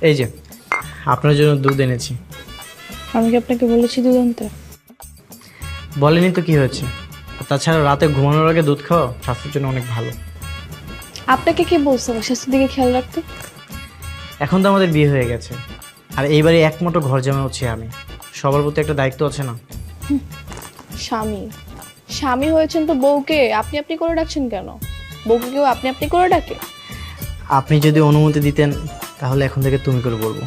এই যে আপনার জন্য দুধ এনেছি। আমি কি আপনাকে বলেছি দুধ আনতে? বলেনি তো কি হয়েছে? আর তাছাড়া রাতে ঘুমানোর আগে দুধ খাওয়া স্বাস্থ্যের জন্য অনেক ভালো। আপনাকে কি বলছে আমার স্বাস্থ্যের দিকে খেয়াল রাখতে? এখন তো আমাদের বিয়ে হয়ে গেছে, আর এইবারে একমাত্র ঘর জামাই হচ্ছে আমি। সবার প্রতি একটা দায়িত্ব আছে না? স্বামী স্বামী হয়েছেন তো বউকে আপনি আপনি করে ডাকছেন কেন? বউকে কেউ আপনি আপনি করে ডাকে? আপনি যদি অনুমতি দিতেন তাহলে এখন থেকে তুমি করে বলবো।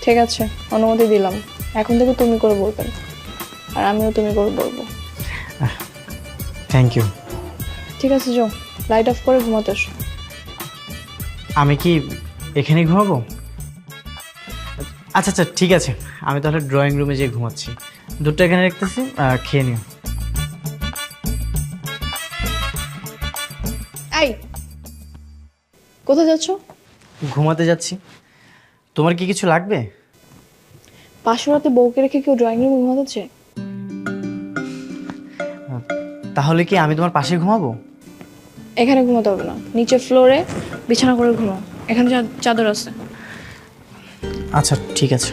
ঠিক আছে, অনুমতি দিলাম। এখন থেকে তুমি করে বলবেন, আর আমিও তুমি করে বলবো। Thank you. ঠিক আছে, যাও লাইট অফ করে ঘুমাতে এসো। আমি কি এখানে ঘুমাবো? আচ্ছা আচ্ছা ঠিক আছে, আমি তাহলে ড্রয়িং রুমে যেয়ে ঘুমাচ্ছি। দুধটা এখানে রাখতেছি, খেয়ে নিও। এই, কোথায় যাচ্ছ? ঘুমাতে যাচ্ছি। তোমার কি কিছু লাগবে? পাশের বউকে রেখে কেউ ড্রয়িং রুমে ঘুমাতে চায়? তাহলে কি আমি তোমার পাশে ঘুমাবো? এখানে ঘুমাতে হবে না, নিচে ফ্লোরে বিছানা করে ঘুমাও। এখানে চাদর আছে। আচ্ছা ঠিক আছে।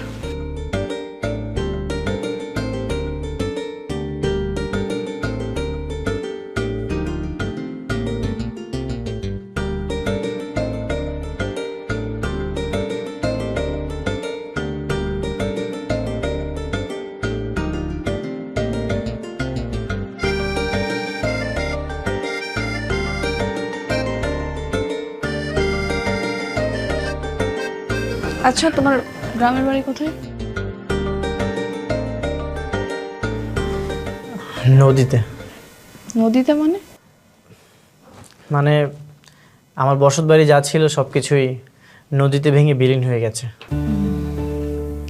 আচ্ছা, তোমার গ্রামের বাড়ি কোথায়? নদীতে। নদীতে মানে? মানে আমার বসত বাড়ি যা ছিল সব কিছুই নদীতে ভেঙে বিলীন হয়ে গেছে।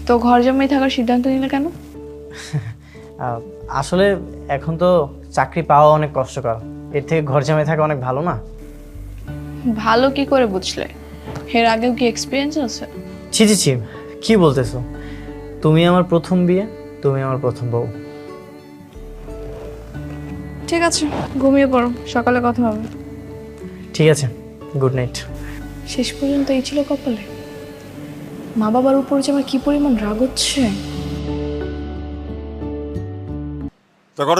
তো ঘর জামাই থাকার সিদ্ধান্ত নিলে কেন? আসলে এখন তো চাকরি পাওয়া অনেক কষ্টকর, এর থেকে ঘর জামাই থাকা অনেক ভালো না? ভালো কি করে বুঝলে? এর আগেও কি এক্সপিরিয়েন্স আছে? ছি ছি ছি, কি বলতেছো? তুমি আমার প্রথম বিয়ে, তুমি আমার প্রথম বউ। ঠিক আছে, ঘুমিয়ে পড়ো, সকালে কথা হবে। ঠিক আছে, গুড নাইট। শেষ পর্যন্ত এই ছিল কপালে? মা বাবার উপর যে আমার কি পরিমাণ রাগ হচ্ছে।